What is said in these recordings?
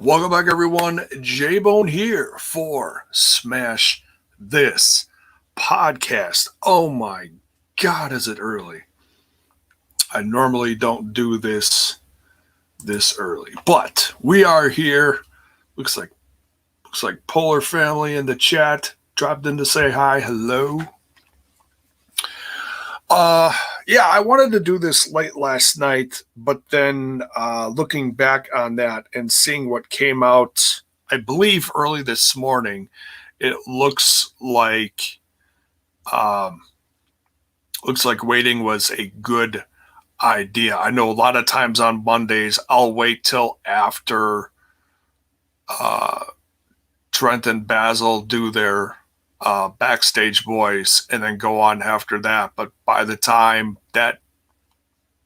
Welcome back, everyone. J-Bone here for Smash This Podcast. Oh my God, is it early? I normally don't do this early, but we are here. Looks like Polar Family in the chat dropped in to say hi, hello. Yeah, I wanted to do this late last night, but then looking back on that and seeing what came out, I believe early this morning, it looks like waiting was a good idea. I know a lot of times on Mondays I'll wait till after Trent and Basil do their backstage boys and then go on after that. But by the time that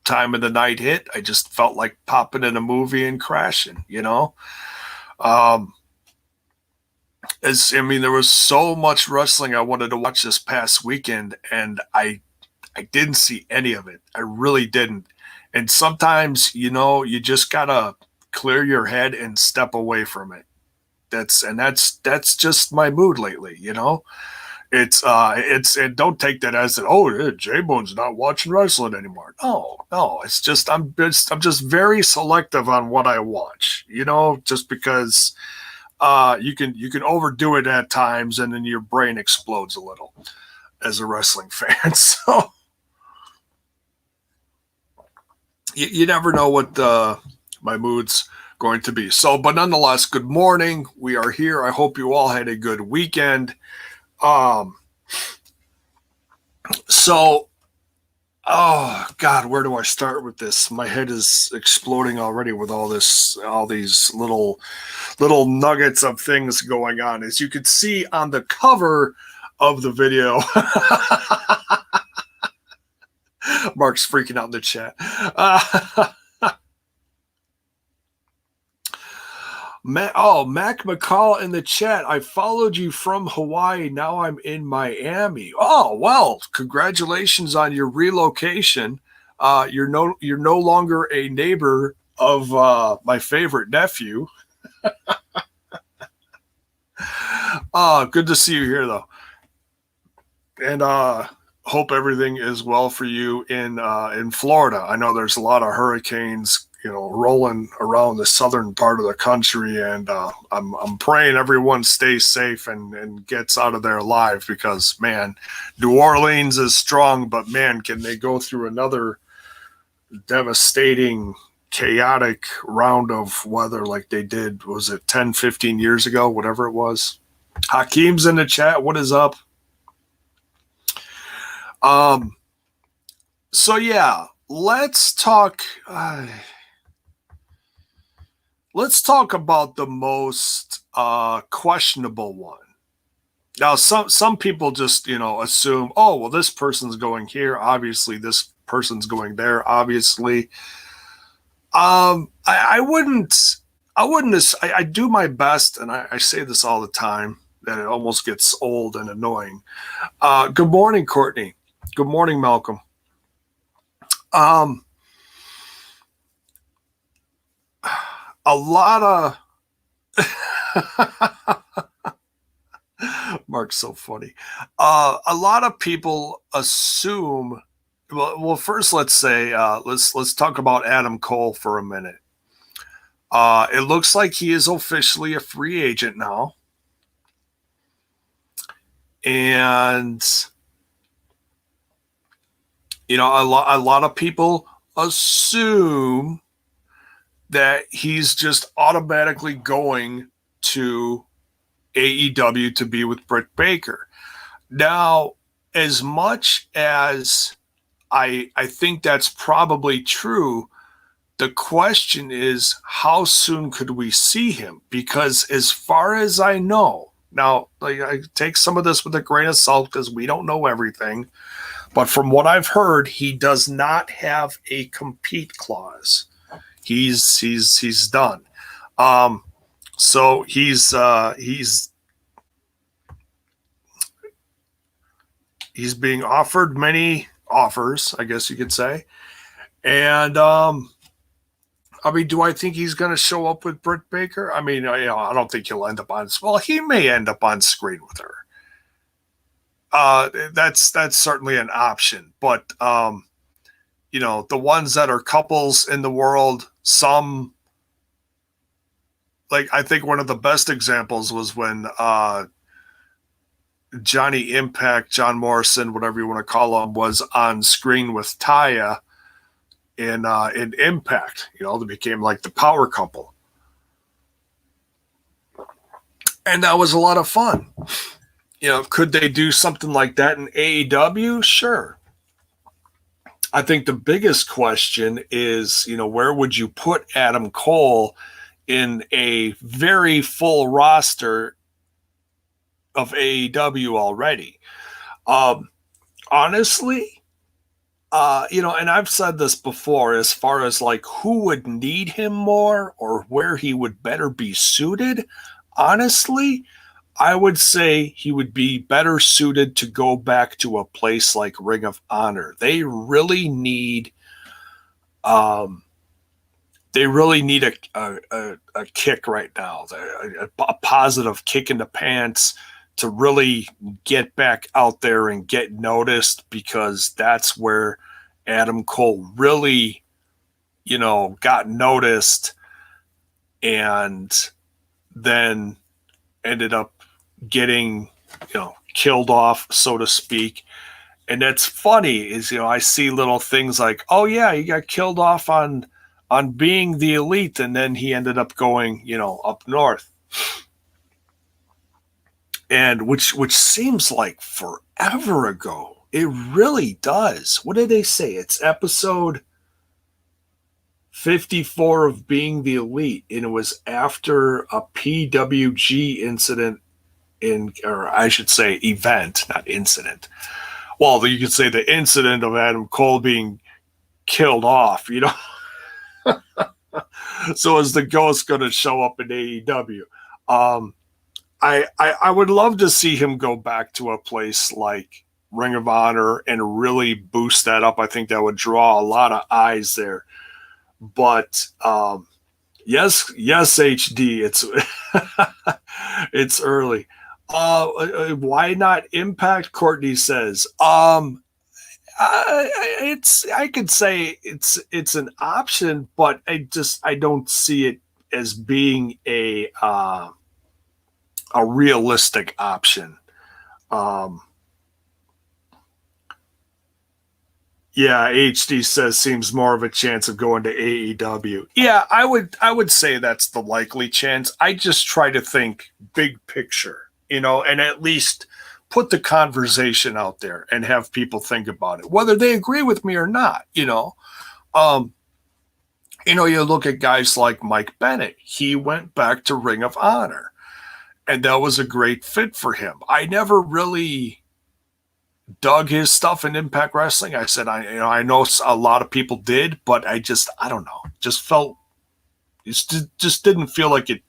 time of the night hit, I just felt like popping in a movie and crashing, you know? There was so much wrestling I wanted to watch this past weekend, and I didn't see any of it. I really didn't. And sometimes, you just gotta clear your head and step away from it. That's just my mood lately, It's and don't take that as J-Bone's not watching wrestling anymore. No, it's just I'm just very selective on what I watch, just because you can overdo it at times and then your brain explodes a little as a wrestling fan. So you never know what my mood's going to be. So, but nonetheless, good morning. We are here. I hope you all had a good weekend. So, oh God, where do I start with this? My head is exploding already with all these little nuggets of things going on. As you can see on the cover of the video, Mark's freaking out in the chat. Mac McCall in the chat. I followed you from Hawaii. Now I'm in Miami. Oh, well, congratulations on your relocation. You're no longer a neighbor of my favorite nephew. Good to see you here, though. And hope everything is well for you in Florida. I know there's a lot of hurricanes rolling around the southern part of the country, and I'm praying everyone stays safe and gets out of there alive, because, man, New Orleans is strong, but, man, can they go through another devastating, chaotic round of weather like they did, was it 10, 15 years ago, whatever it was. Hakeem's in the chat. What is up? So, yeah, let's talk... Let's talk about the most questionable one. Now, some people just, assume, oh, well, this person's going here. Obviously, this person's going there. Obviously, I do my best, and I say this all the time, that it almost gets old and annoying. Good morning, Courtney. Good morning, Malcolm. A lot of Mark's so funny. A lot of people assume. Well, first let's say let's talk about Adam Cole for a minute. It looks like he is officially a free agent now, and a lot of people assume that he's just automatically going to AEW to be with Britt Baker. Now, as much as I think that's probably true, the question is, how soon could we see him? Because as far as I know, now, I take some of this with a grain of salt because we don't know everything, but from what I've heard, he does not have a compete clause. He's done. So he's being offered many offers, I guess you could say. And I mean, do I think he's going to show up with Britt Baker? I mean, I don't think he'll end up on. Well, he may end up on screen with her. That's certainly an option, but the ones that are couples in the world, some, like, I think one of the best examples was when Johnny Impact, John Morrison, whatever you want to call him, was on screen with Taya in Impact. They became like the power couple, and that was a lot of fun. Could they do something like that in AEW? Sure. I think the biggest question is, where would you put Adam Cole in a very full roster of AEW already? Honestly, and I've said this before, as far as like who would need him more or where he would better be suited, honestly, I would say he would be better suited to go back to a place like Ring of Honor. They really need a kick right now, a positive kick in the pants to really get back out there and get noticed, because that's where Adam Cole really, got noticed and then ended up getting, killed off, so to speak. And that's funny is, I see little things like, oh yeah, he got killed off on being the Elite, and then he ended up going, up north. And which seems like forever ago. It really does. What did they say? It's episode 54 of Being the Elite, and it was after a PWG incident or I should say event, not incident. Well, you could say the incident of Adam Cole being killed off, So is the ghost going to show up in AEW? I would love to see him go back to a place like Ring of Honor and really boost that up. I think that would draw a lot of eyes there. But yes, HD, it's early. Why not Impact? Courtney says. I could say it's an option, but I don't see it as being a realistic option. Yeah, HD says seems more of a chance of going to AEW. Yeah, I would say that's the likely chance. I just try to think big picture, and at least put the conversation out there and have people think about it, whether they agree with me or not. You look at guys like Mike Bennett. He went back to Ring of Honor, and that was a great fit for him. I never really dug his stuff in Impact Wrestling. I said, I know a lot of people did, but I don't know. Just felt, it just didn't feel like it.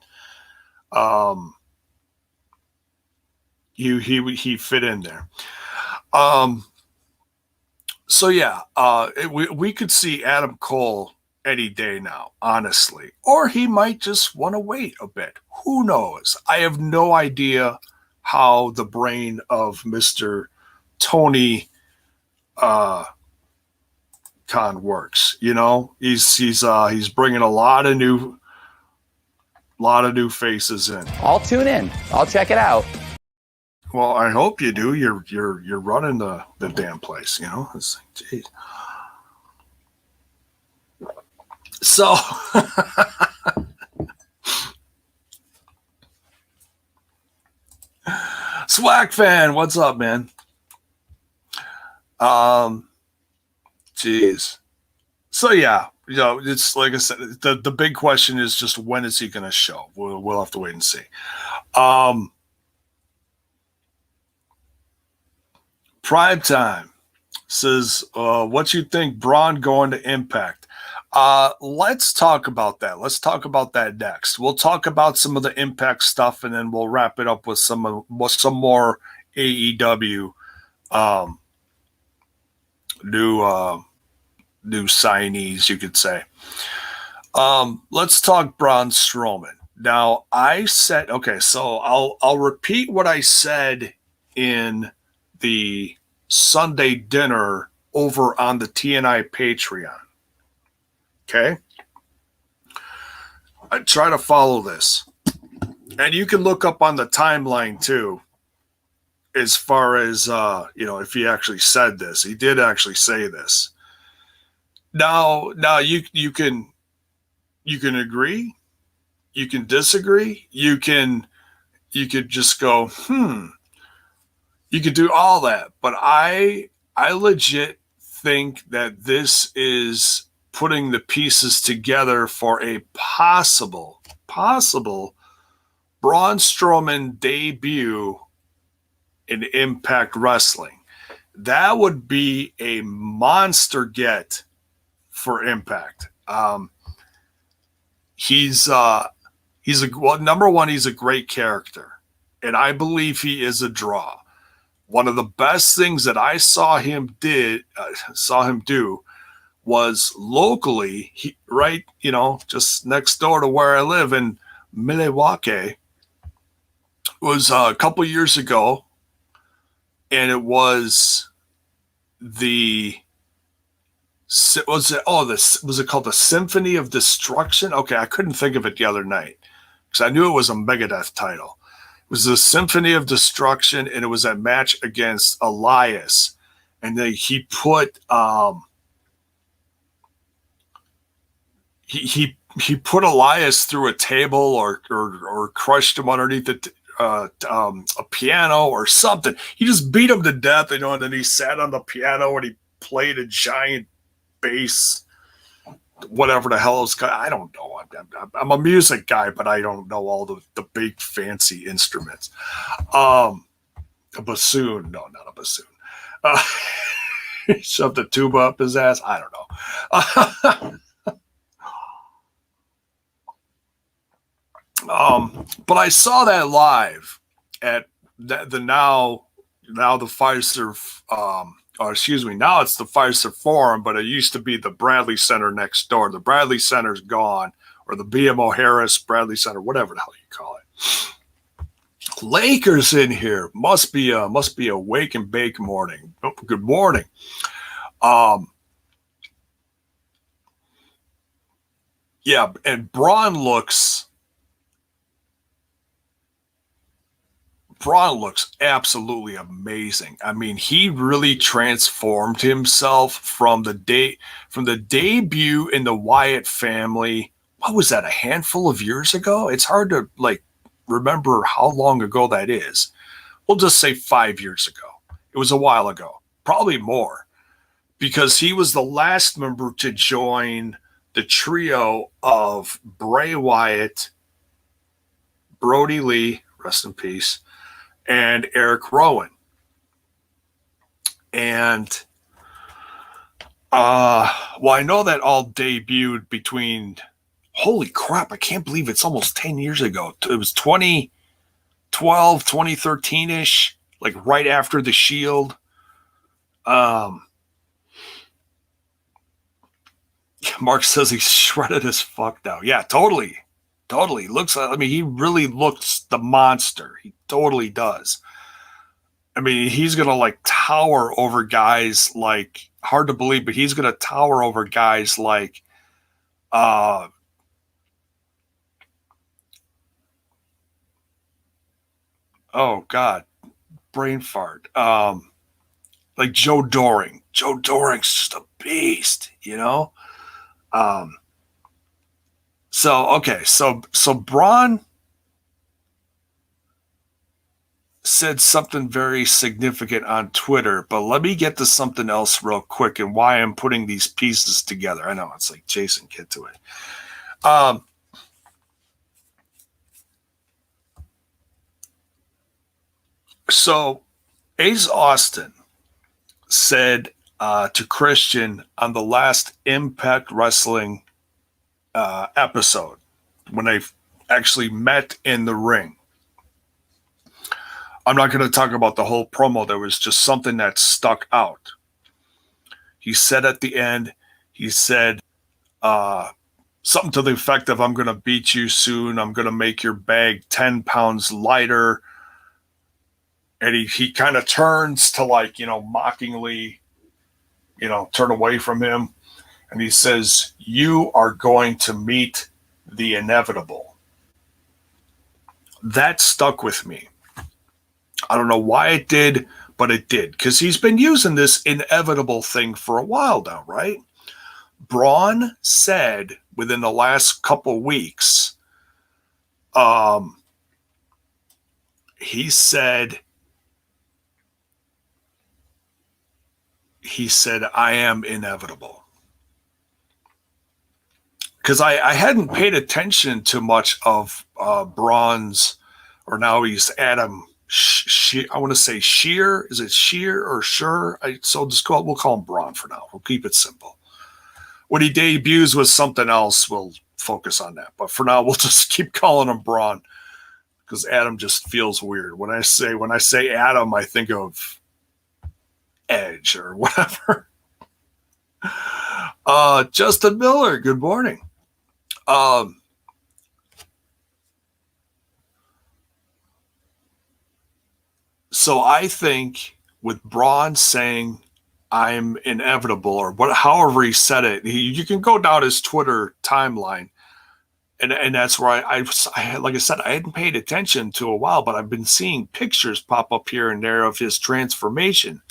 He fit in there. So yeah, we could see Adam Cole any day now, honestly, or he might just want to wait a bit. Who knows? I have no idea how the brain of Mr. Tony Khan works. He's bringing a lot of new faces in. I'll tune in. I'll check it out. Well, I hope you do. You're running the damn place. It's like, geez. So Swag fan, what's up, man? Geez. So yeah, it's like I said, the big question is just when is he going to show? We'll have to wait and see. Prime Time says, what you think Braun going to Impact? Let's talk about that. Let's talk about that next. We'll talk about some of the Impact stuff, and then we'll wrap it up with some more AEW new signees, you could say. Let's talk Braun Strowman. Now, I said, okay, so I'll repeat what I said in the Sunday dinner over on the TNI Patreon. Okay? I try to follow this. And you can look up on the timeline too, as far as if he actually said this. He did actually say this. Now you can agree, you can disagree, you could just go, you could do all that. But I legit think that this is putting the pieces together for a possible Braun Strowman debut in Impact Wrestling. That would be a monster get for Impact. He's number one, he's a great character, and I believe he is a draw. One of the best things that I saw him do was locally, just next door to where I live in Milwaukee. Was a couple years ago, and it was was it called the Symphony of Destruction? Okay, I couldn't think of it the other night because I knew it was a Megadeth title. It was the Symphony of Destruction, and it was a match against Elias, and he put he put Elias through a table or crushed him underneath a piano or something. He just beat him to death, and then he sat on the piano and he played a giant bass, whatever the hell is. I don't know. I'm a music guy, but I don't know all the big fancy instruments. A bassoon? No, not a bassoon. Shoved the tuba up his ass. I don't know. But I saw that live at the now the Pfizer, now it's the Pfizer Forum, but it used to be the Bradley Center next door. The Bradley Center's gone, or the BMO Harris Bradley Center, whatever the hell you call it. Lakers in here. Must be a wake and bake morning. Oh, good morning. Yeah, and Braun looks absolutely amazing. I mean, he really transformed himself from the debut in the Wyatt family. What was that, a handful of years ago? It's hard to remember how long ago that is. We'll just say 5 years ago. It was a while ago, probably more, because he was the last member to join the trio of Bray Wyatt, Brody Lee, rest in peace, and Eric Rowan. And I know that all debuted between, holy crap, I can't believe it's almost 10 years ago. It was 2012, 2013-ish, right after the Shield. Mark says he's shredded as fuck now. Yeah, totally. He really looks the monster. He totally does. I mean, he's going to tower over guys hard to believe, but he's going to tower over guys oh God, brain fart. Joe Doring. Joe Doring's just a beast, So Braun said something very significant on Twitter, but let me get to something else real quick and why I'm putting these pieces together. I know it's Jason, get to it. So Ace Austin said to Christian on the last Impact Wrestling episode when they actually met in the ring. I'm not going to talk about the whole promo. There was just something that stuck out. He said at the end, something to the effect of, I'm going to beat you soon. I'm going to make your bag 10 pounds lighter. And he kind of turns to, like, mockingly, turn away from him. And he says, you are going to meet the inevitable. That stuck with me. I don't know why it did, but it did. Because he's been using this inevitable thing for a while now, right? Braun said within the last couple weeks, he said, I am inevitable. Because I hadn't paid attention to much of Braun's, or now he's Adam, I want to say Sheer. Is it Sheer or Sure? We'll call him Braun for now. We'll keep it simple. When he debuts with something else, we'll focus on that. But for now, we'll just keep calling him Braun, because Adam just feels weird. When I say Adam, I think of Edge or whatever. Justin Miller, good morning. So I think with Braun saying I'm inevitable, or however he said it, you can go down his Twitter timeline, and that's where I like I said, I hadn't paid attention to a while, but I've been seeing pictures pop up here and there of his transformation.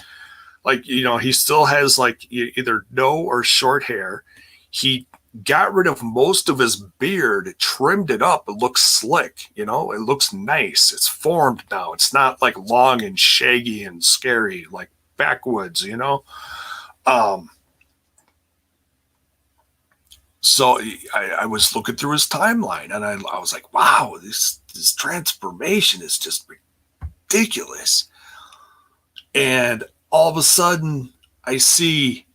Like, he still has like either no or short hair. He got rid of most of his beard, trimmed it up. It looks slick, it looks nice. It's formed now. It's not like long and shaggy and scary, like backwoods, So I was looking through his timeline, and I was like, wow, this transformation is just ridiculous. And all of a sudden, I see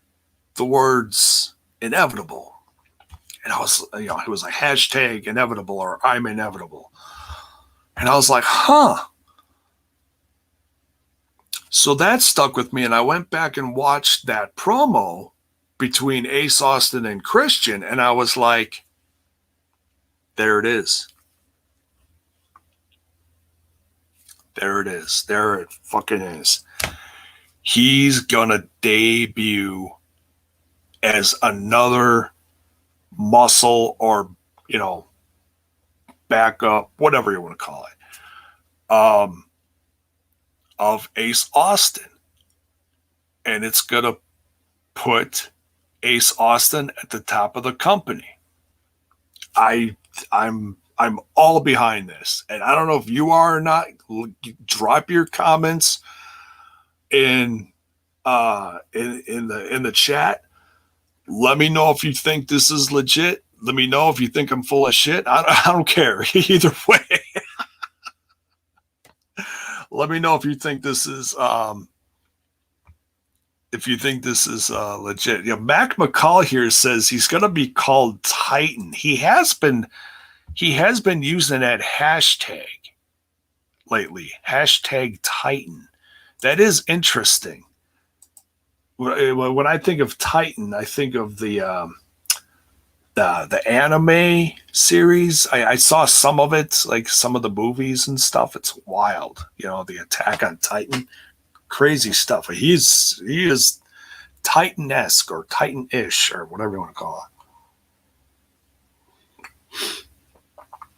the words inevitable. And I was, it was like hashtag inevitable, or I'm inevitable. And I was like, huh. So that stuck with me. And I went back and watched that promo between Ace Austin and Christian. And I was like, there it is. There it is. There it fucking is. He's going to debut as another muscle, or backup, whatever you want to call it, of Ace Austin, and it's gonna put Ace Austin at the top of the company. I'm all behind this, and I don't know if you are or not. Drop your comments in the chat. Let me know if you think this is legit. Let me know if you think I'm full of shit. I don't care. Either way. Let me know if you think this is legit. Mac McCall here says he's going to be called Titan. He has been using that hashtag lately. Hashtag Titan. That is interesting. When I think of Titan, I think of the anime series. I saw some of it, like some of the movies and stuff. It's wild, the Attack on Titan, crazy stuff. He is Titan-esque or Titan-ish or whatever you want to call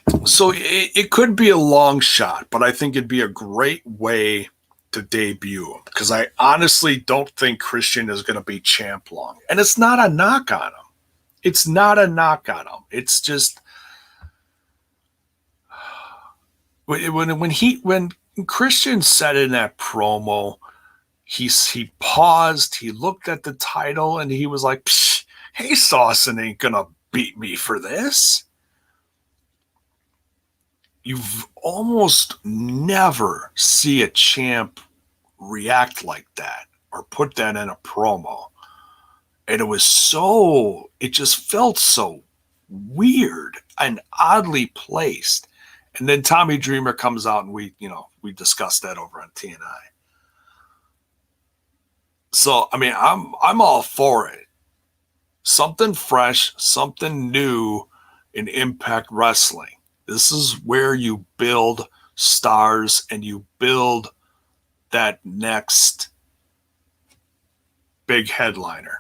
it. So it could be a long shot, but I think it'd be a great way to debut him, because I honestly don't think Christian is going to be champ long. And it's not a knock on him. It's not a knock on him. It's just when Christian said in that promo, he paused, he looked at the title, and he was like, "Hey, Saucin ain't gonna beat me for this." You've almost never see a champ react like that or put that in a promo. And it just felt so weird and oddly placed. And then Tommy Dreamer comes out, and we discussed that over on TNI. So, I'm all for it. Something fresh, something new, in Impact Wrestling. This is where you build stars and you build that next big headliner.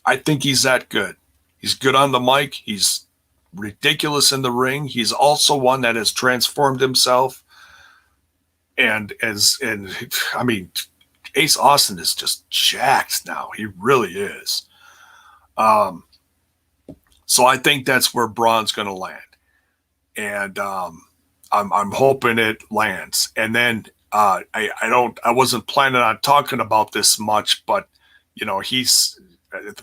I think he's that good. He's good on the mic. He's ridiculous in the ring. He's also one that has transformed himself. And I mean, Ace Austin is just jacked now. He really is. So I think that's where Braun's going to land. And I'm hoping it lands. And then I wasn't planning on talking about this much, but you know, I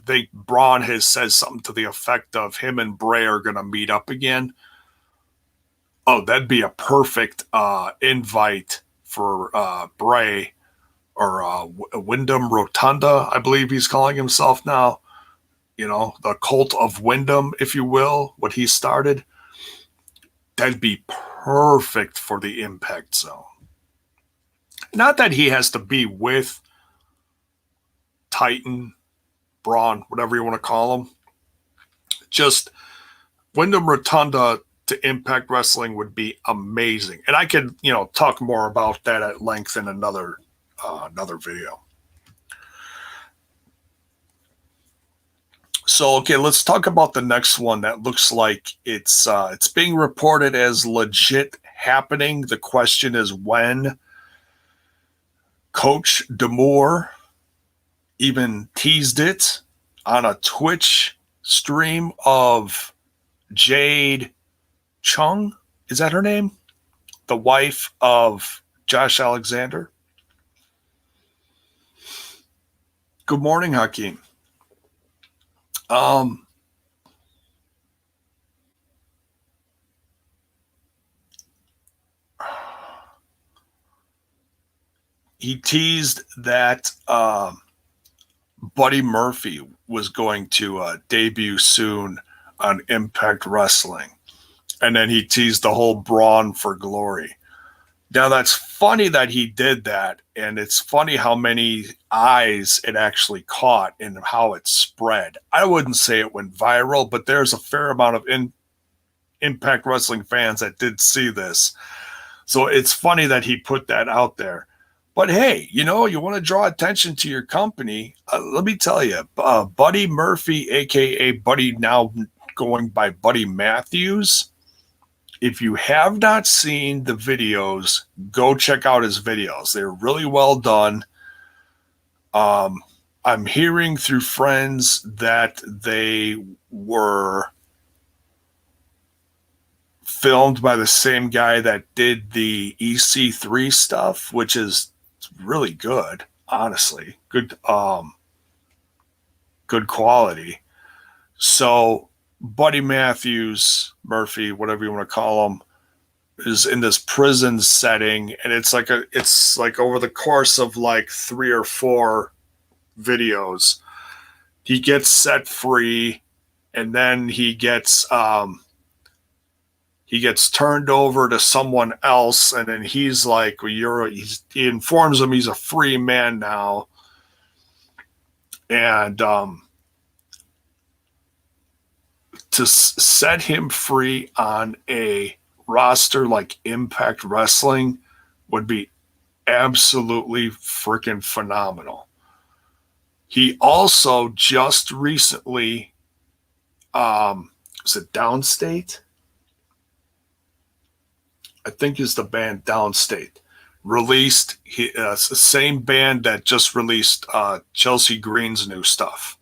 think Braun has said something to the effect of him and Bray are going to meet up again. Oh, that'd be a perfect invite for Bray or Wyndham Rotunda, I believe he's calling himself now. You know, the cult of Wyndham, if you will, what he started. That'd be perfect for the Impact Zone. Not that he has to be with Titan, Braun, whatever you want to call him. Just Wyndham Rotunda to Impact Wrestling would be amazing. And I could, you know, talk more about that at length in another video. So, okay, let's talk about the next one that looks like it's being reported as legit happening. The question is when. Coach D'Amore even teased it on a Twitch stream of Jade Chung. Is that her name? The wife of Josh Alexander. Good morning, Hakeem. He teased that Buddy Murphy was going to debut soon on Impact Wrestling. And then he teased the whole Braun for Glory. Now, that's funny that he did that, and it's funny how many eyes it actually caught and how it spread. I wouldn't say it went viral, but there's a fair amount of Impact Wrestling fans that did see this. So it's funny that he put that out there. But hey, you know, you want to draw attention to your company. Let me tell you, Buddy Murphy, a.k.a. Buddy, now going by Buddy Matthews, if you have not seen the videos, go check out his videos. They're really well done. I'm hearing through friends that they were filmed by the same guy that did the EC3 stuff, which is really good, honestly. Good quality. So Buddy Matthews, Murphy, whatever you want to call him, is in this prison setting, and it's like over the course of like 3 or 4 videos, he gets set free, and then he gets turned over to someone else, and then he's like, he informs him he's a free man now, and to set him free on a roster like Impact Wrestling would be absolutely freaking phenomenal. He also just recently, is it Downstate? I think is the band Downstate. Released, it's the same band that just released Chelsea Green's new stuff.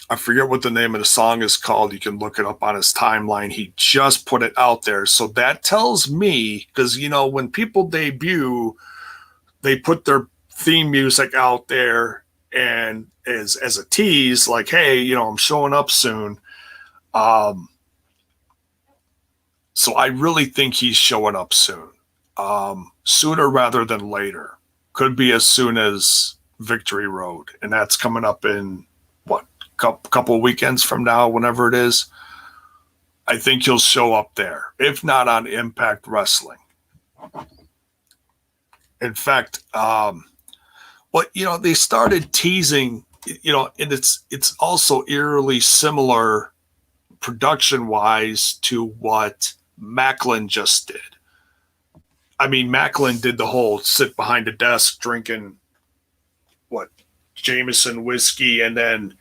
I forget what the name of the song is called. You can look it up on his timeline. He just put it out there. So that tells me, because, you know, when people debut, they put their theme music out there and as a tease, like, hey, you know, I'm showing up soon. So I really think he's showing up soon. Sooner rather than later. Could be as soon as Victory Road. And that's coming up in, couple weekends from now, whenever it is. I think he'll show up there, if not on Impact Wrestling. In fact, you know, they started teasing and it's also eerily similar production wise to what Macklin just did. I mean, Macklin did the whole sit behind a desk drinking Jameson whiskey, and then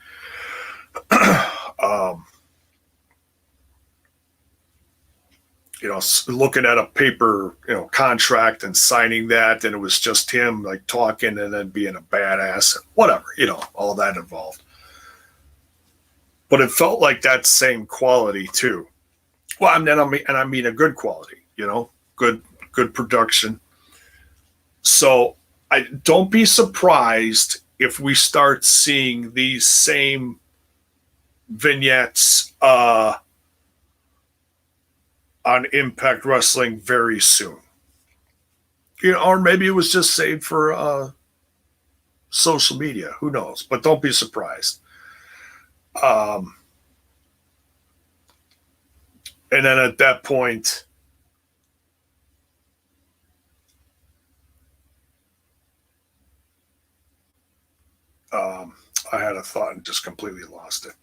looking at a paper, contract and signing that, and it was just him like talking and then being a badass, whatever, all that involved. But it felt like that same quality too. Well, I mean a good quality, good production. So I don't be surprised if we start seeing these same vignettes on Impact Wrestling very soon. Or maybe it was just saved for social media. Who knows? But don't be surprised. And then at that point, I had a thought and just completely lost it.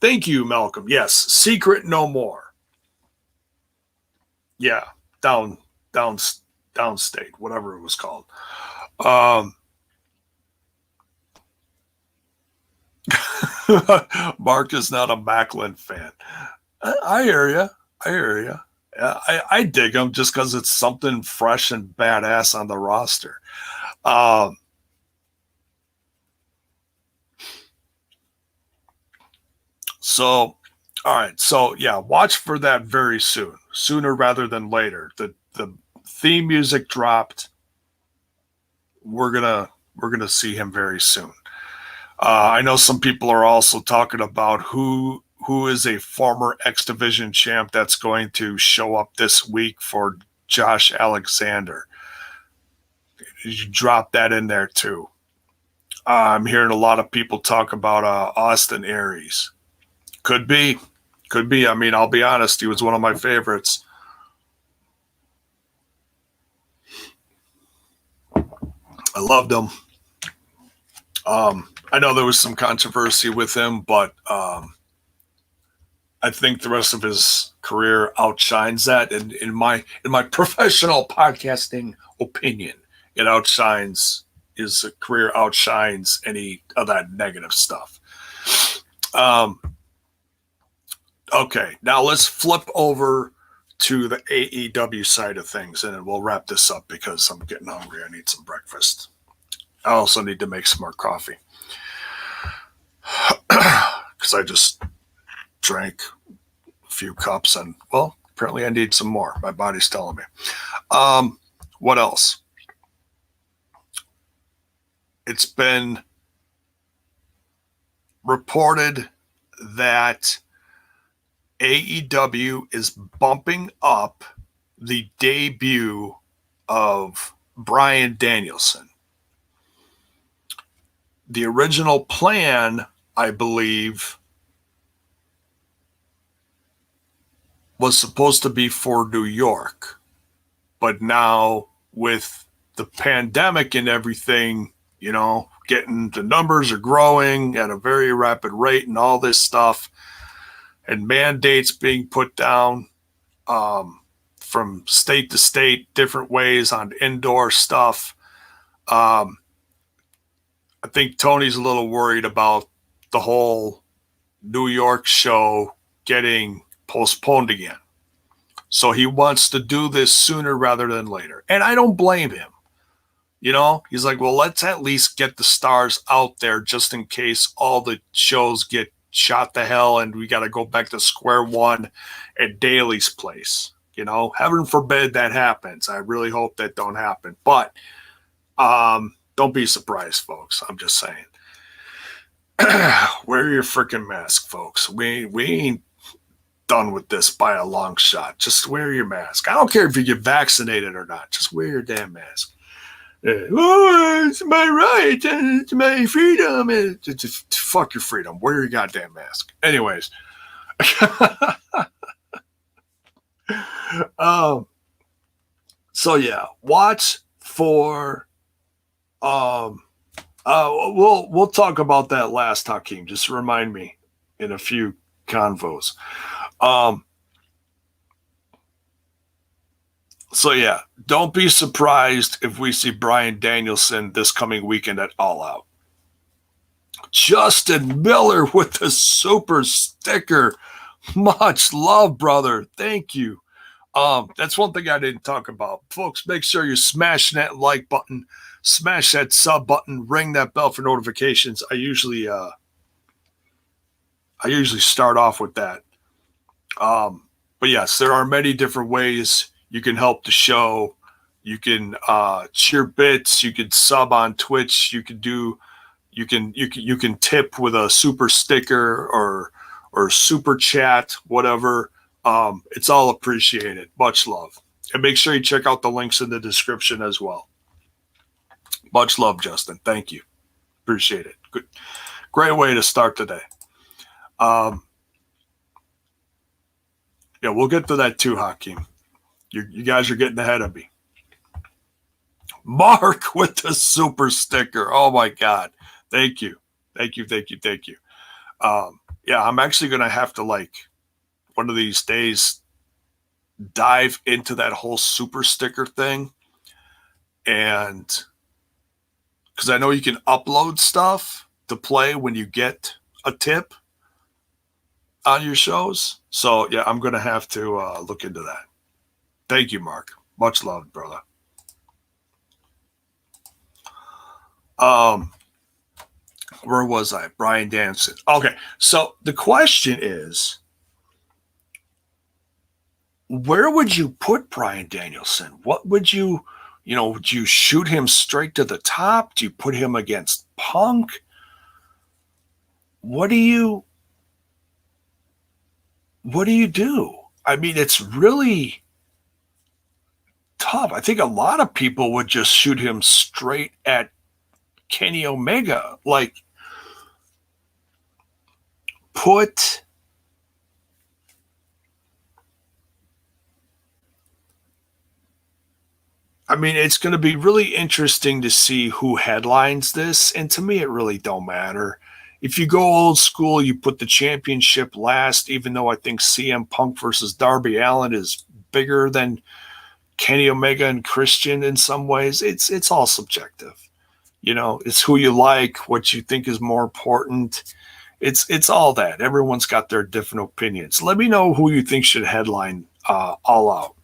Thank you, Malcolm. Yes, Secret No More. Yeah, downstate, whatever it was called. Mark is not a Macklin fan. I hear you. I dig him just because it's something fresh and badass on the roster. So, all right. So, yeah, watch for that very soon, sooner rather than later. The theme music dropped. We're gonna see him very soon. I know some people are also talking about who is a former X Division champ that's going to show up this week for Josh Alexander. You drop that in there too. I'm hearing a lot of people talk about Austin Aries. Could be. I mean, I'll be honest. He was one of my favorites. I loved him. I know there was some controversy with him, but I think the rest of his career outshines that. And in my professional podcasting opinion, it outshines his career, outshines any of that negative stuff. Okay, now let's flip over to the AEW side of things, and we'll wrap this up because I'm getting hungry. I need some breakfast. I also need to make some more coffee because I just drank a few cups, and well, apparently I need some more. My body's telling me. What else? It's been reported that AEW is bumping up the debut of Bryan Danielson. The original plan, I believe, was supposed to be for New York. But now with the pandemic and everything, getting the numbers are growing at a very rapid rate and all this stuff, and mandates being put down from state to state, different ways on indoor stuff. I think Tony's a little worried about the whole New York show getting postponed again. So he wants to do this sooner rather than later. And I don't blame him. He's like, well, let's at least get the stars out there just in case all the shows get shot to hell and we got to go back to square one at Daly's place. Heaven forbid that happens. I really hope that don't happen. But don't be surprised, folks. I'm just saying. Wear your freaking mask, folks. We ain't done with this by a long shot. Just wear your mask. I don't care if you get vaccinated or not. Just wear your damn mask. Oh, it's my right. It's my freedom. Just fuck your freedom. Wear your goddamn mask. Anyways. So yeah, watch for We'll talk about that last, Hakeem. Just remind me in a few convos. So yeah, don't be surprised if we see Bryan Danielson this coming weekend at All Out. Justin Miller with the super sticker. Much love, brother. Thank you. That's one thing I didn't talk about. Folks, make sure you smash that like button, smash that sub button, ring that bell for notifications. I usually start off with that. But yes, there are many different ways you can help the show. You can cheer bits, you can sub on Twitch, you can tip with a super sticker or super chat, whatever. It's all appreciated. Much love. And make sure you check out the links in the description as well. Much love, Justin. Thank you. Appreciate it. Good. Great way to start today. Yeah, we'll get to that too, Hakeem. You guys are getting ahead of me. Mark with the super sticker. Oh my God. Thank you. Thank you. Yeah, I'm actually going to have to, like, one of these days dive into that whole super sticker thing. And because I know you can upload stuff to play when you get a tip on your shows. So yeah, I'm going to have to look into that. Thank you, Mark. Much love, brother. Where was I? Bryan Danielson. Okay, so the question is, where would you put Bryan Danielson? What would you would you shoot him straight to the top? Do you put him against Punk? What do you do? I mean, it's really tough. I think a lot of people would just shoot him straight at Kenny Omega. Like, I mean, it's going to be really interesting to see who headlines this. And to me, it really don't matter. If you go old school, you put the championship last, even though I think CM Punk versus Darby Allin is bigger than Kenny Omega and Christian in some ways. It's all subjective. It's who you like, what you think is more important. It's all that. Everyone's got their different opinions. Let me know who you think should headline All Out.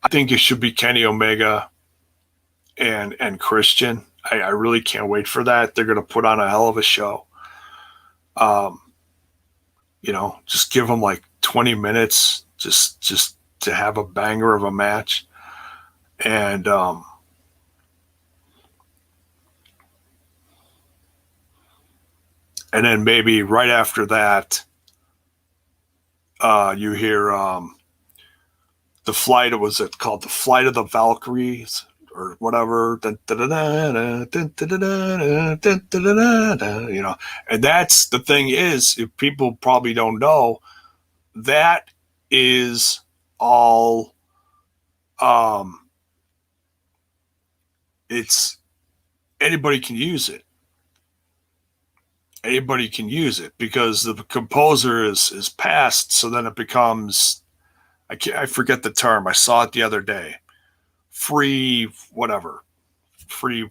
I think it should be Kenny Omega and Christian. I really can't wait for that. They're going to put on a hell of a show. Just give them like 20 minutes just to have a banger of a match. And then maybe right after that, you hear the flight. Was it called the Flight of the Valkyries or whatever? And that's the thing is, if people probably don't know, that is all. It's anybody can use it. Anybody can use it because the composer is passed. So then it becomes, I forget the term. I saw it the other day. Free whatever. Free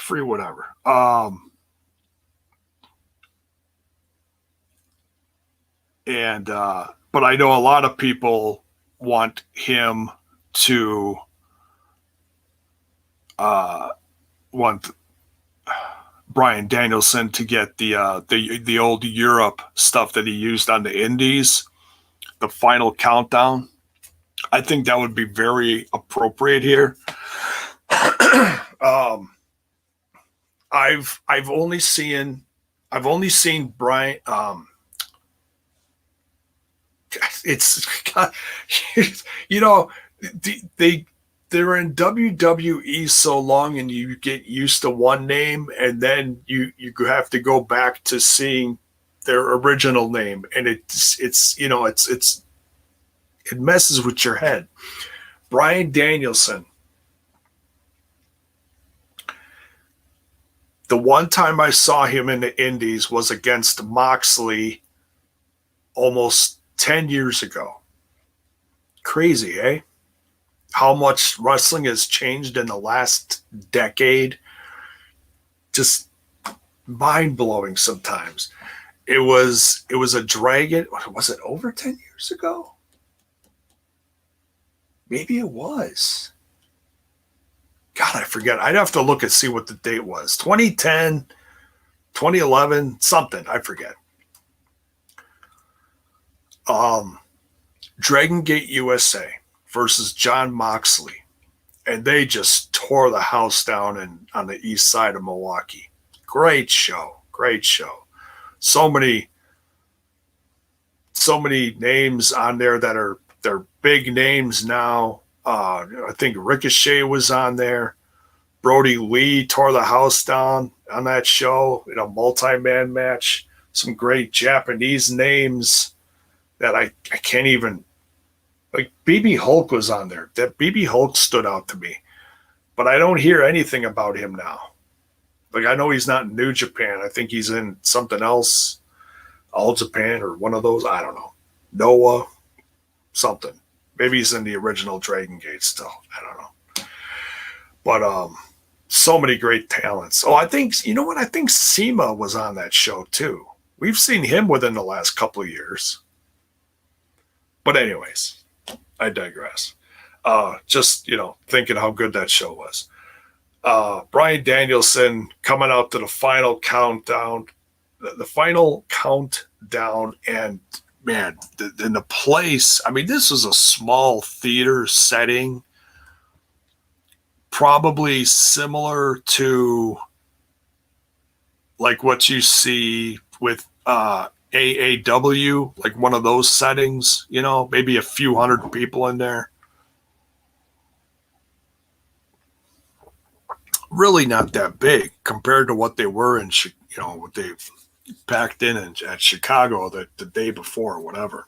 whatever. But I know a lot of people want him to want Bryan Danielson to get the old Europe stuff that he used on the Indies, the Final Countdown. I think that would be very appropriate here. I've only seen Bryan. They're in WWE so long, and you get used to one name, and then you have to go back to seeing their original name, and it messes with your head. Bryan Danielson. The one time I saw him in the Indies was against Moxley almost 10 years ago. Crazy, eh? How much wrestling has changed in the last decade. Just mind-blowing sometimes. It was a dragon. Was it over 10 years ago? Maybe it was. God, I forget. I'd have to look and see what the date was. 2010, 2011, something. I forget. Dragon Gate USA versus John Moxley. And they just tore the house down on the east side of Milwaukee. Great show. Great show. So many names on there that are they're big names now. I think Ricochet was on there. Brody Lee tore the house down on that show in a multi-man match. Some great Japanese names that I can't even, like BB Hulk was on there. That BB Hulk stood out to me. But I don't hear anything about him now. Like, I know he's not in New Japan. I think he's in something else, All Japan or one of those. I don't know. Noah, something. Maybe he's in the original Dragon Gate still. I don't know. But so many great talents. Oh, I think, you know what? I think Sema was on that show too. We've seen him within the last couple of years. But anyways, I digress. Just, thinking how good that show was. Bryan Danielson coming out to the final countdown. The final countdown, and man, in the place, I mean, this was a small theater setting, probably similar to like what you see with AAW, like one of those settings, maybe a few hundred people in there. Really not that big compared to what they were in, what they've packed in at Chicago the day before or whatever.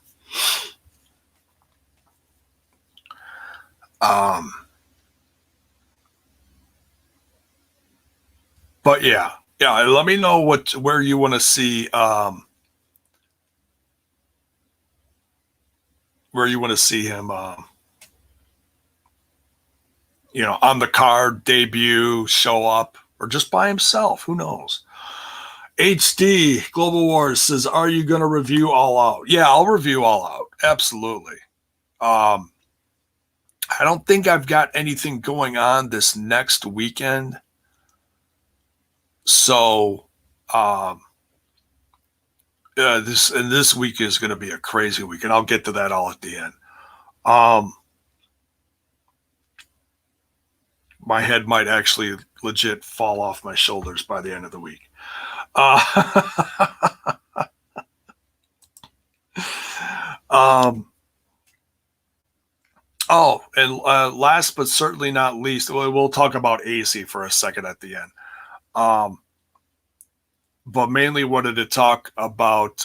But yeah, let me know where you want to see him on the card, debut, show up, or just by himself. Who knows? HD Global Wars says, are you going to review All Out? Yeah, I'll review All Out. Absolutely. I don't think I've got anything going on this next weekend. So this week is going to be a crazy week, and I'll get to that all at the end. My head might actually legit fall off my shoulders by the end of the week. And last but certainly not least, we'll talk about AC for a second at the end. But mainly wanted to talk about,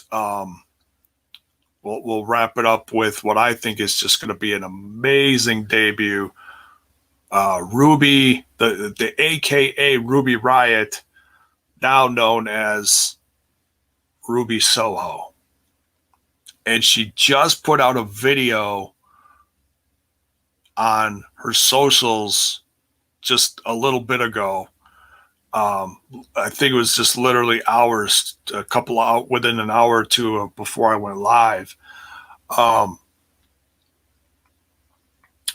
we'll wrap it up with what I think is just going to be an amazing debut. Ruby, the AKA Ruby Riott, now known as Ruby Soho. And she just put out a video on her socials just a little bit ago. I think it was just literally hours, within an hour or two before I went live.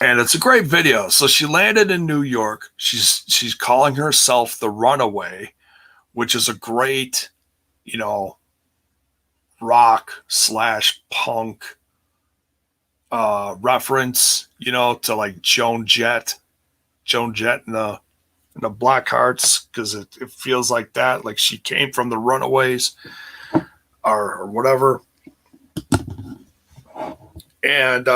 And it's a great video. So she landed in New York. She's calling herself the Runaway, which is a great, rock/punk reference, to like Joan Jett in the Blackhearts, because it feels like that, like she came from the Runaways or whatever. And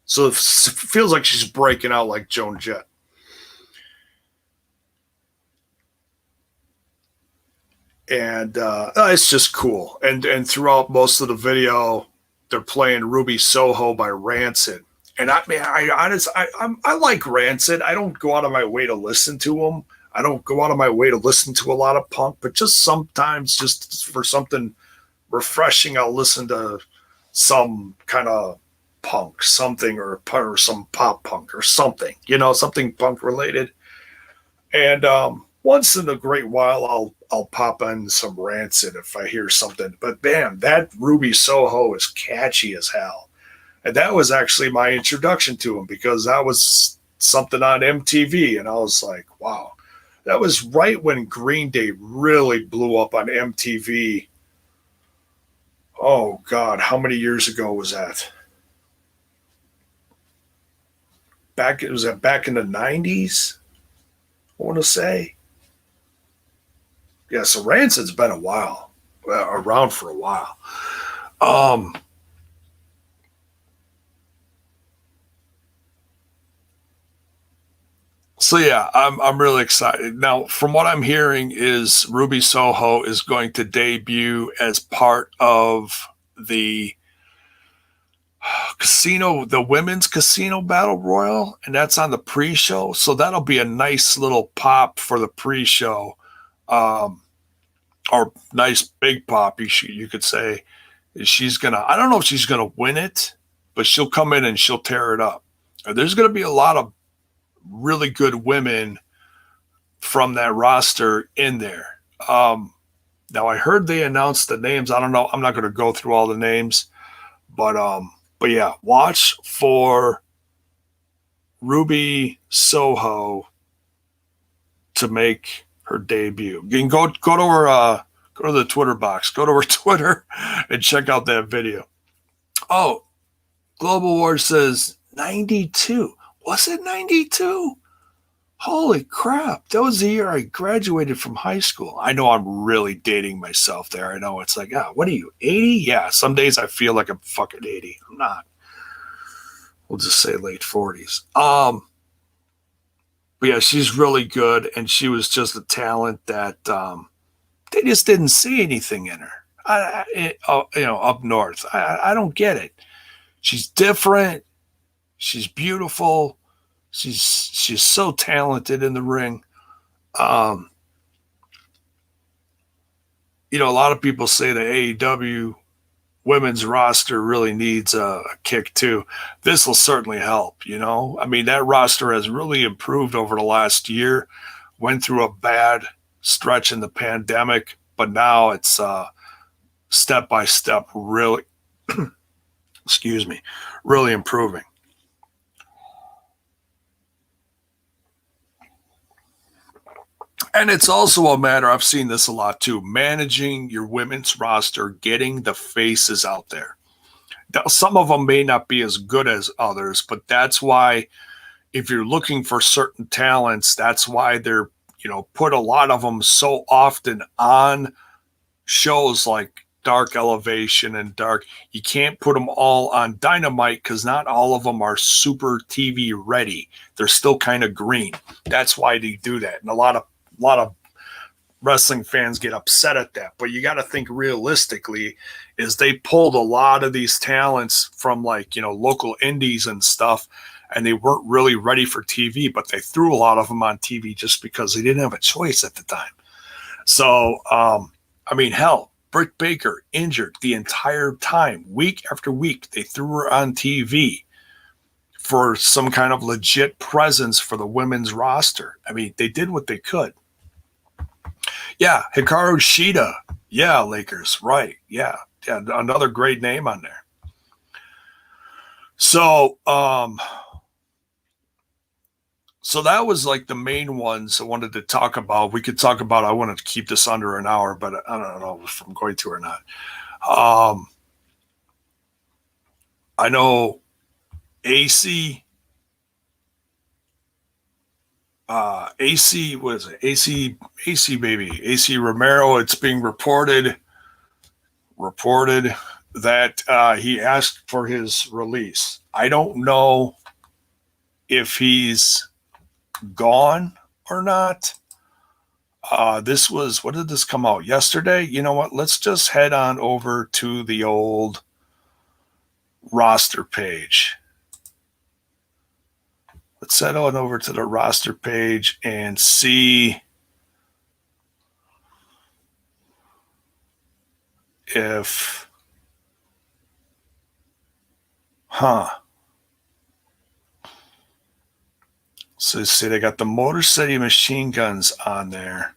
so it feels like she's breaking out like Joan Jett. And it's just cool. And throughout most of the video, they're playing Ruby Soho by Rancid. And I mean, I like Rancid. I don't go out of my way to listen to them. I don't go out of my way to listen to a lot of punk, but just sometimes, just for something refreshing, I'll listen to some kind of punk, something, or some pop punk or something, something punk related. And once in a great while, I'll pop on some Rancid if I hear something. But man, that Ruby Soho is catchy as hell. And that was actually my introduction to him, because that was something on MTV. And I was like, wow. That was right when Green Day really blew up on MTV. Oh, God. How many years ago was that? Was that back in the 90s? I want to say. Yeah, so Rancid's been around for a while. So yeah, I'm really excited. Now, from what I'm hearing, is Ruby Soho is going to debut as part of the the women's casino battle royal, and that's on the pre-show. So that'll be a nice little pop for the pre-show, or nice big pop, you could say. I don't know if she's gonna win it, but she'll come in and she'll tear it up. There's gonna be a lot of really good women from that roster in there. Now I heard they announced the names. I don't know. I'm not going to go through all the names, but yeah, watch for Ruby Soho to make her debut. You can go to her go to the Twitter box, go to her Twitter, and check out that video. Oh, Global War says 92. Was it 92? Holy crap. That was the year I graduated from high school. I know I'm really dating myself there. I know it's like, what are you, 80? Yeah, some days I feel like I'm fucking 80. I'm not. We'll just say late 40s. But yeah, she's really good, and she was just a talent that they just didn't see anything in her. Up north. I don't get it. She's different. She's beautiful. She's so talented in the ring. A lot of people say the AEW women's roster really needs a kick too. This will certainly help. I mean, that roster has really improved over the last year. Went through a bad stretch in the pandemic, but now it's step by step, really, excuse me, really improving. And it's also a matter, I've seen this a lot too, managing your women's roster, getting the faces out there. Now, some of them may not be as good as others, but that's why if you're looking for certain talents, that's why they're, put a lot of them so often on shows like Dark Elevation and Dark. You can't put them all on Dynamite because not all of them are super TV ready. They're still kind of green. That's why they do that. And a lot of wrestling fans get upset at that, but you got to think realistically is they pulled a lot of these talents from local indies and stuff, and they weren't really ready for TV, but they threw a lot of them on TV just because they didn't have a choice at the time. So, hell, Britt Baker injured the entire time, week after week, they threw her on TV for some kind of legit presence for the women's roster. I mean, they did what they could. Yeah, Hikaru Shida. Yeah, Lakers. Right. Yeah. Another great name on there. So, so that was like the main ones I wanted to talk about. We could talk about, I wanted to keep this under an hour, but I don't know if I'm going to or not. I know AC Romero, it's being reported that he asked for his release. I don't know if he's gone or not. What did this come out yesterday? You know what? Let's just head on over to the old roster page. Let's head on over to the roster page and see if, So see, they got the Motor City Machine Guns on there.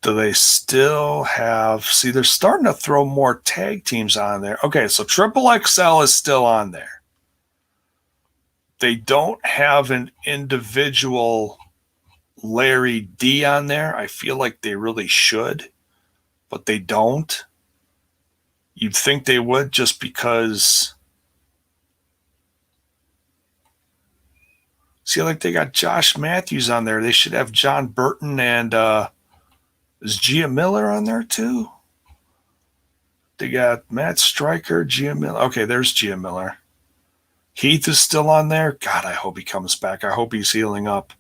Do they still have? See, they're starting to throw more tag teams on there. Okay, so Triple XL is still on there. They don't have an individual Larry D on there. I feel like they really should, but they don't. You'd think they would just because. See, like they got Josh Matthews on there. They should have John Burton and is Gia Miller on there too? They got Matt Stryker, Gia Miller. Okay, there's Gia Miller. Heath is still on there. God, I hope he comes back. I hope he's healing up.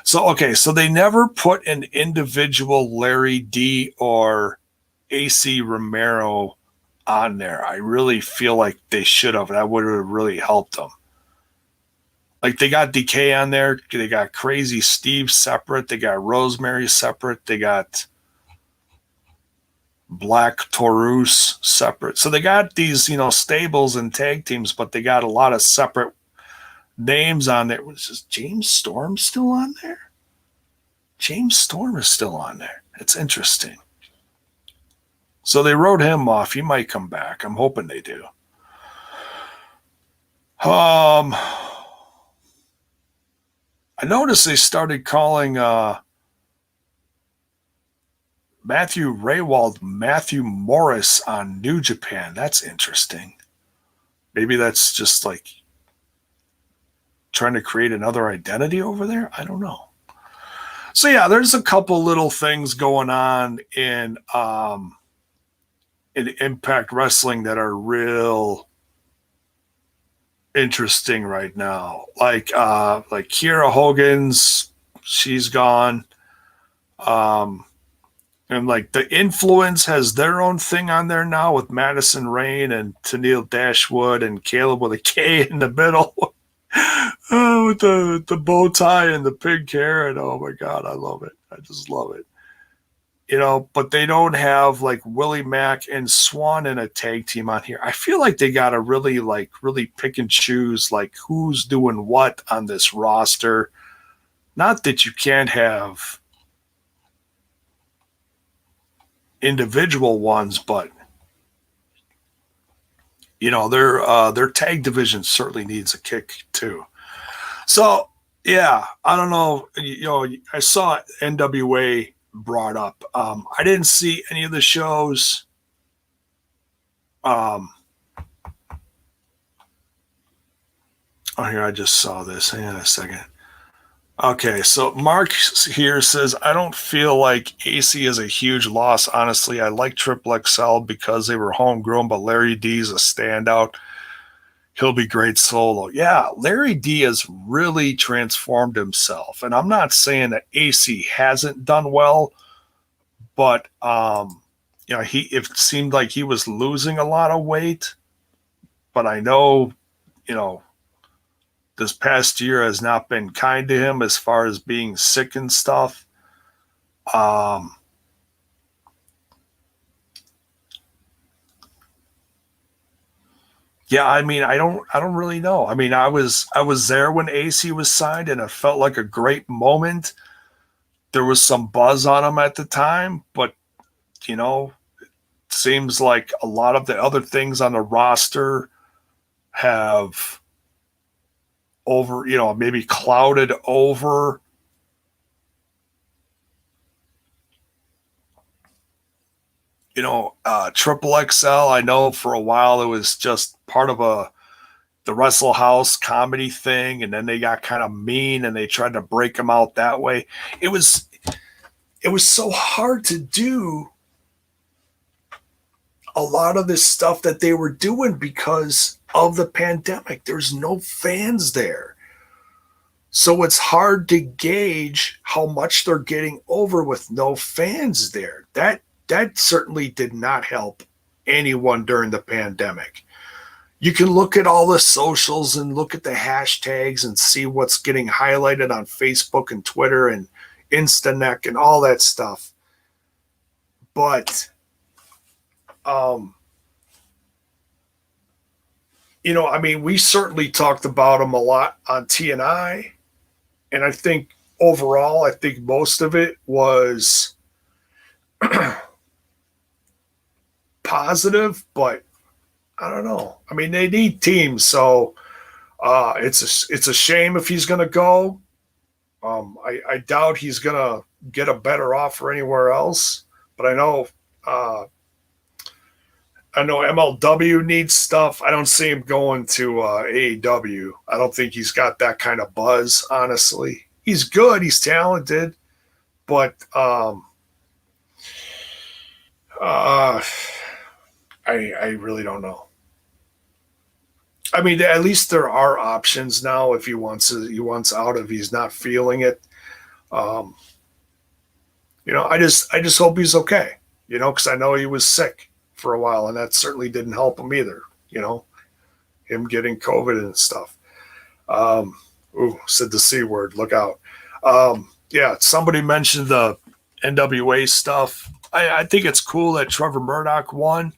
So, okay, so they never put an individual Larry D or AC Romero on there. I really feel like they should have. That would have really helped them. Like they got DK on there. They got Crazy Steve separate. They got Rosemary separate. They got Black Taurus separate. So they got these, stables and tag teams, but they got a lot of separate names on there. Is James Storm still on there? James Storm is still on there. It's interesting. So they wrote him off. He might come back. I'm hoping they do. I noticed they started calling Matthew Raywald Matthew Morris on New Japan. That's interesting. Maybe that's just like trying to create another identity over there. I don't know. So yeah, there's a couple little things going on in Impact Wrestling that are real interesting right now. Like Kiera Hogan's, she's gone. And like the Influence has their own thing on there now with Madison Rain and Tennille Dashwood and Caleb with a K in the middle. With the bow tie and the pink hair. And oh my God, I love it. I just love it. But they don't have like Willie Mack and Swan in a tag team on here. I feel like they got to really pick and choose like who's doing what on this roster. Not that you can't have individual ones, but their tag division certainly needs a kick too. So yeah, I don't know. I saw NWA brought up. I didn't see any of the shows. Oh, here, I just saw this. Hang on a second. Okay, so Mark here says, I don't feel like AC is a huge loss, honestly. I like Triple XL because they were homegrown, but Larry D is a standout. He'll be great solo. Yeah, Larry D has really transformed himself. And I'm not saying that AC hasn't done well, but it seemed like he was losing a lot of weight. But I know, this past year has not been kind to him as far as being sick and stuff. Yeah, I mean, I don't really know. I mean, I was there when AC was signed, and it felt like a great moment. There was some buzz on him at the time, but it seems like a lot of the other things on the roster have maybe clouded over Triple XL. I know for a while it was just part of the Wrestle House comedy thing, and then they got kind of mean and they tried to break them out that way. It was so hard to do a lot of this stuff that they were doing because of the pandemic. There's no fans there. So it's hard to gauge how much they're getting over with no fans there. That certainly did not help anyone during the pandemic. you can look at all the socials and look at the hashtags and see what's getting highlighted on Facebook and Twitter and Instanet and all that stuff. But, I mean, we certainly talked about him a lot on TNI. And I think overall, I think most of it was positive, but I don't know. I mean, they need teams, so it's a shame if he's going to go. I doubt he's going to get a better offer anywhere else. But I know MLW needs stuff. I don't see him going to AEW. I don't think he's got that kind of buzz. Honestly, he's good. He's talented, but I really don't know. I mean, at least there are options now. If he wants out, if he's not feeling it, I just hope he's okay. Because I know he was sick for a while, and that certainly didn't help him either. Him getting COVID and stuff. Said the C word. Look out. Yeah, somebody mentioned the NWA stuff. I think it's cool that Trevor Murdoch won.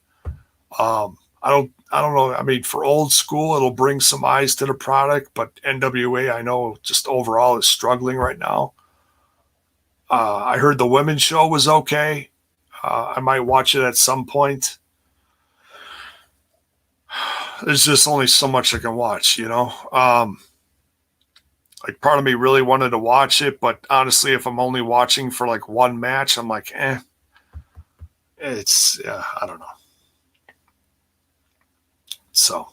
I don't know. I mean, for old school, it'll bring some eyes to the product, but NWA, I know, just overall is struggling right now. I heard the women's show was okay. I might watch it at some point. There's just only so much I can watch, Like, part of me really wanted to watch it, but honestly, if I'm only watching for like one match, I'm like, It's, I don't know. So,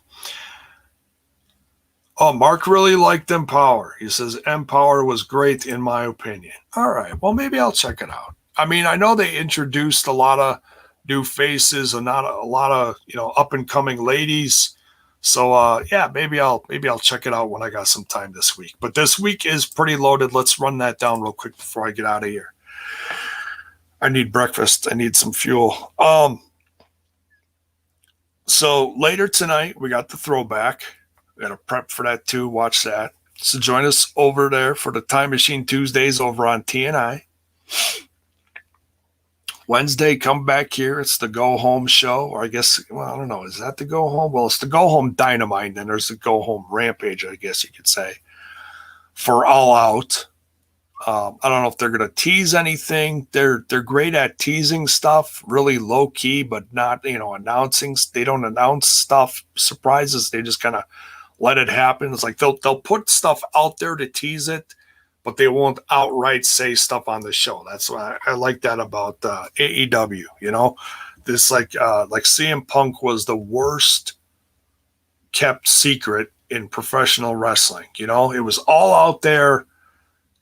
Mark really liked Empower. He says Empower was great in my opinion. All right, well, maybe I'll check it out. I mean, I know they introduced a lot of new faces and not a lot of up and coming ladies. So maybe I'll check it out when I got some time this week. But this week is pretty loaded. Let's run that down real quick before I get out of here. I need breakfast. I need some fuel. So later tonight, we got the throwback. We got to prep for that too. Watch that. So join us over there for the Time Machine Tuesdays over on TNI. Wednesday, come back here. It's the Go Home show. Or I guess, I don't know. Is that the Go Home? Well, it's the Go Home Dynamite. And there's the Go Home Rampage, I guess you could say, for All Out. I don't know if they're going to tease anything. They're great at teasing stuff, really low key, but not announcing. They don't announce stuff, surprises. They just kind of let it happen. It's like they'll put stuff out there to tease it, but they won't outright say stuff on the show. That's why I like that about AEW. This like CM Punk was the worst kept secret in professional wrestling. It was all out there.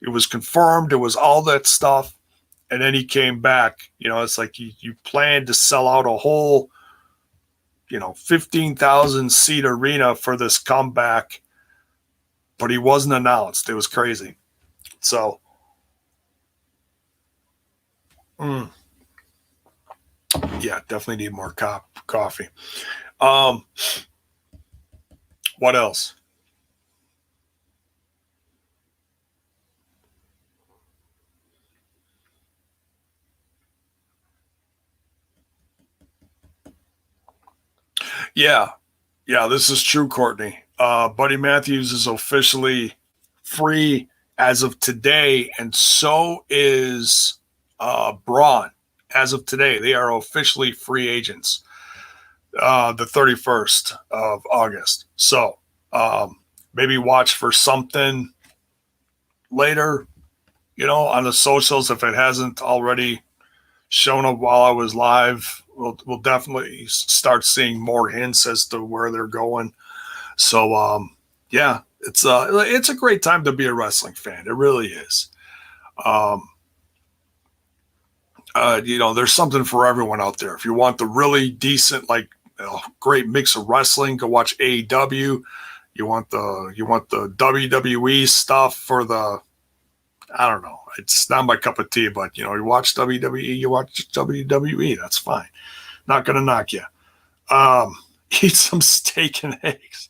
It was confirmed. It was all that stuff. And then he came back. It's like you planned to sell out a whole, 15,000 seat arena for this comeback, but he wasn't announced. It was crazy. So, yeah, definitely need more coffee. What else? Yeah, this is true, Courtney. Buddy Matthews is officially free as of today, and so is Braun. As of today, they are officially free agents. The 31st of August. So maybe watch for something later, on the socials if it hasn't already shown up while I was live. We'll definitely start seeing more hints as to where they're going. So it's a great time to be a wrestling fan. It really is. There's something for everyone out there. If you want the really decent, great mix of wrestling, go watch AEW. You want the WWE stuff for the, I don't know. It's not my cup of tea, but you watch WWE, you watch WWE. That's fine. Not gonna knock you. eat some steak and eggs.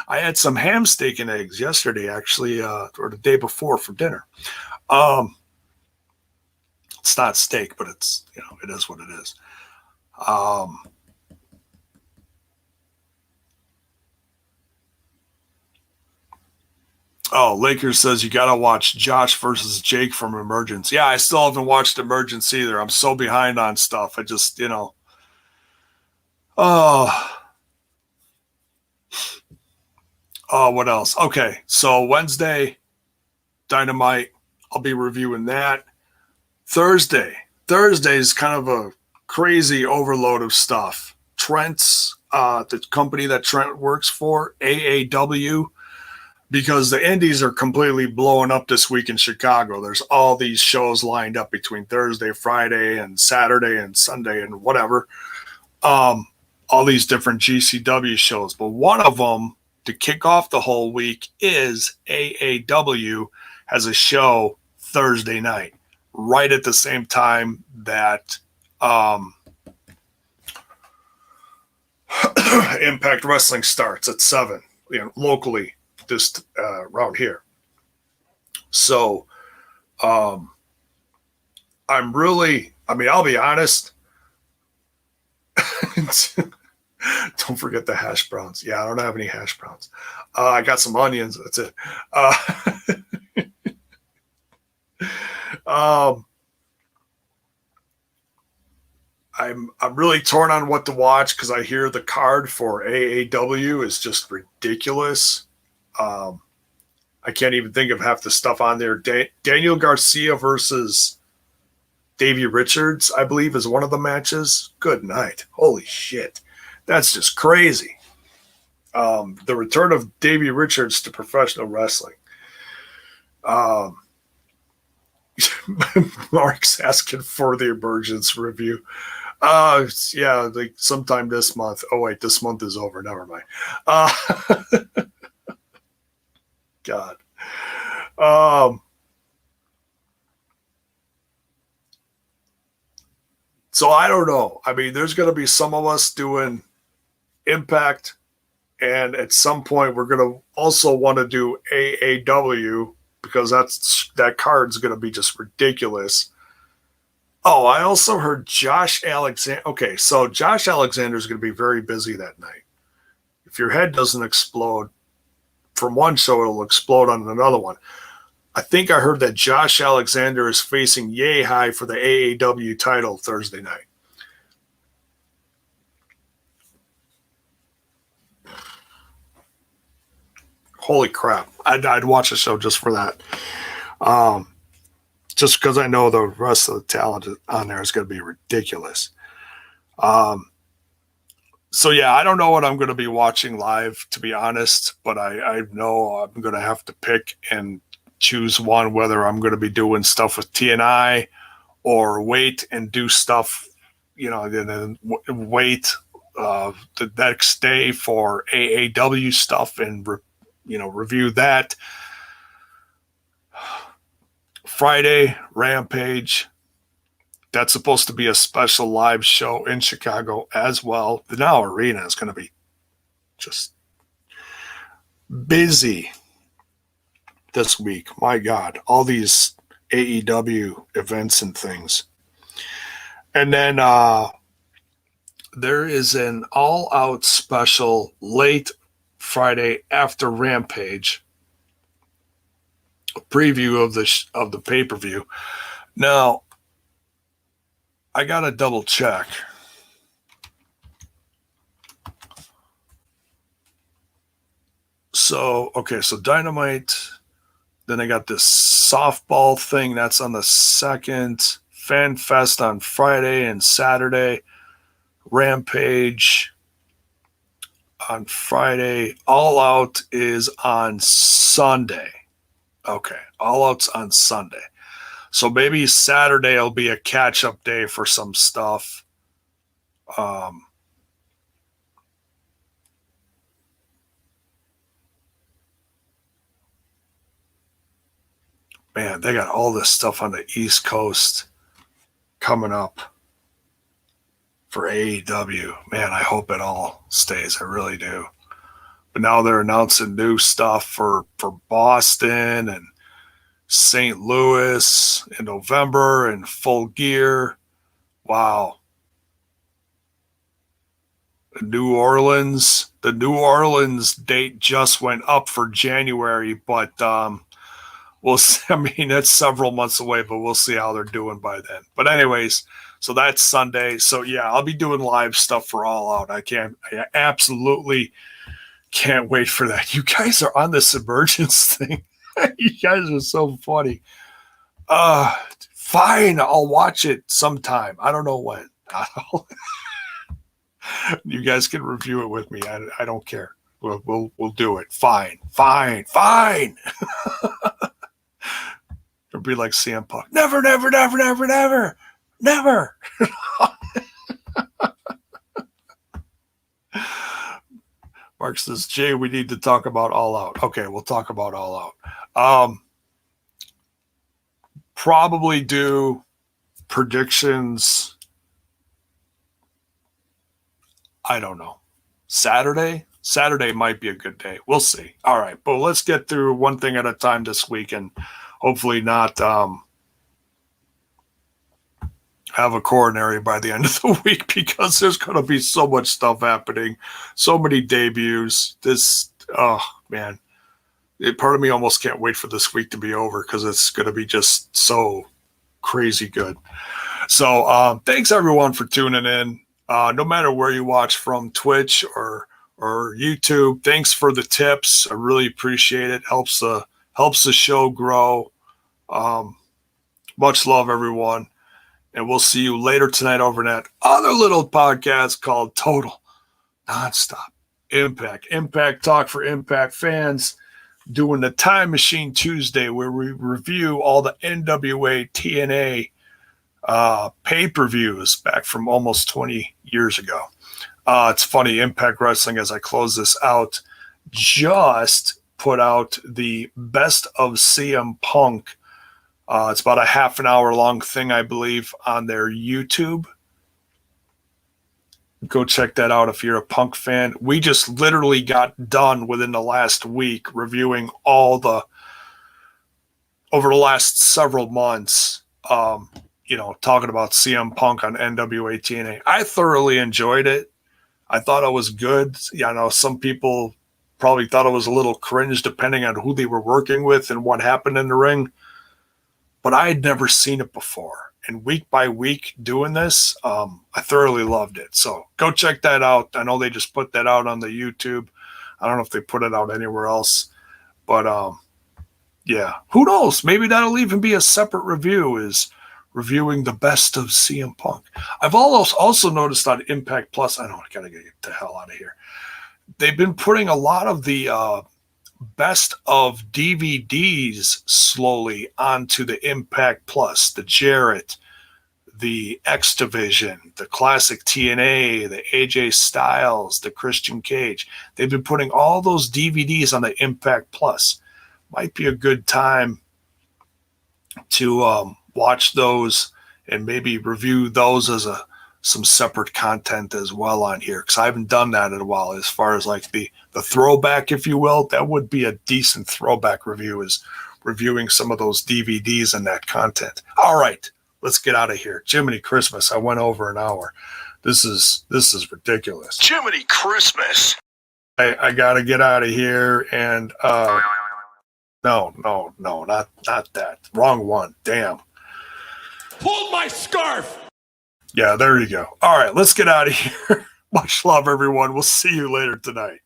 I had some ham, steak, and eggs yesterday, actually, or the day before for dinner. It's not steak, but it's, it is what it is. Oh, Lakers says you got to watch Josh versus Jake from Emergence. Yeah, I still haven't watched Emergence either. I'm so behind on stuff. I just, oh, what else? Okay, so Wednesday, Dynamite. I'll be reviewing that. Thursday is kind of a crazy overload of stuff. Trent's, the company that Trent works for, AAW, because the indies are completely blowing up this week in Chicago. There's all these shows lined up between Thursday, Friday, and Saturday and Sunday and whatever. All these different GCW shows. But one of them, to kick off the whole week, is AAW has a show Thursday night, right at the same time that Impact Wrestling starts at 7, locally, just around here. So I'll be honest. Don't forget the hash browns. Yeah, I don't have any hash browns. I got some onions. That's it. I'm really torn on what to watch because I hear the card for AAW is just ridiculous. I can't even think of half the stuff on there. Daniel Garcia versus Davey Richards, I believe, is one of the matches. Good night. Holy shit. That's just crazy. The return of Davey Richards to professional wrestling. Mark's asking for the Emergence review. Yeah, like sometime this month. Oh, wait, this month is over. Never mind. God. So I don't know. I mean, there's going to be some of us doing Impact, and at some point we're going to also want to do AAW because that card's going to be just ridiculous. Oh, I also heard Josh Alexander. Okay, so Josh Alexander is going to be very busy that night. If your head doesn't explode from one show, it'll explode on another one. I think I heard that Josh Alexander is facing Yay High for the AAW title Thursday night. Holy crap. I'd watch a show just for that. Just because I know the rest of the talent on there is going to be ridiculous. So, yeah, I don't know what I'm going to be watching live, to be honest, but I know I'm going to have to pick and choose one, whether I'm going to be doing stuff with TNI or wait and do stuff, then wait the next day for AAW stuff and, review that. Friday, Rampage. That's supposed to be a special live show in Chicago as well. The Now Arena is going to be just busy this week. My God, all these AEW events and things. And then there is an all-out special late Friday after Rampage, a preview of the pay-per-view. Now, I got to double check. So Dynamite. Then I got this softball thing. That's on the 2nd. Fan Fest on Friday and Saturday. Rampage on Friday. All Out is on Sunday. Okay. All Out's on Sunday. So maybe Saturday will be a catch-up day for some stuff. Man, they got all this stuff on the East Coast coming up. for AEW. Man, I hope it all stays. I really do. But now they're announcing new stuff for Boston and St. Louis in November and Full Gear. Wow. The New Orleans date just went up for January, but we'll see. I mean, it's several months away, but we'll see how they're doing by then. But anyways, so that's Sunday. So yeah, I'll be doing live stuff for All Out. I absolutely can't wait for that. You guys are on this emergence thing. You guys are so funny. Fine, I'll watch it sometime. I don't know when. You guys can review it with me. I don't care. We'll do it. Fine. It'll be like CM Punk. Never. Mark says, Jay, we need to talk about All Out. Okay, we'll talk about All Out. Probably do predictions. I don't know. Saturday might be a good day. We'll see. All right, but let's get through one thing at a time this week and hopefully not have a coronary by the end of the week, because there's going to be so much stuff happening, so many debuts. Man, part of me almost can't wait for this week to be over because it's going to be just so crazy good. So thanks everyone for tuning in. No matter where you watch from, Twitch or YouTube, thanks for the tips. I really appreciate it. Helps the show grow. Much love, everyone. And we'll see you later tonight over that other little podcast called Total Nonstop Impact. Impact Talk for Impact fans. Doing the Time Machine Tuesday, where we review all the NWA TNA pay-per-views back from almost 20 years ago. It's funny, Impact Wrestling, as I close this out, just put out the best of CM Punk. It's about a half an hour long thing, I believe, on their YouTube. Go check that out if you're a Punk fan. We just literally got done within the last week reviewing over the last several months, talking about CM Punk on NWA TNA. I thoroughly enjoyed it. I thought it was good. I know some people probably thought it was a little cringe depending on who they were working with and what happened in the ring. But I had never seen it before. And week by week doing this, I thoroughly loved it. So go check that out. I know they just put that out on the YouTube. I don't know if they put it out anywhere else. But, yeah, who knows? Maybe that'll even be a separate review, is reviewing the best of CM Punk. I've also noticed on Impact Plus, I got to get the hell out of here. They've been putting a lot of the best of DVDs slowly onto the Impact Plus, the Jarrett, the X Division, the classic TNA, the AJ Styles, the Christian Cage. They've been putting all those DVDs on the Impact Plus. Might be a good time to watch those and maybe review those as some separate content as well on here, because I haven't done that in a while. As far as like the throwback, if you will, that would be a decent throwback review, is reviewing some of those DVDs and that content. All right, let's get out of here. Jiminy Christmas, I went over an hour. This is ridiculous. Jiminy Christmas. I gotta get out of here, and no, not that. Wrong one. Damn. Pull my scarf. Yeah, there you go. All right, let's get out of here. Much love, everyone. We'll see you later tonight.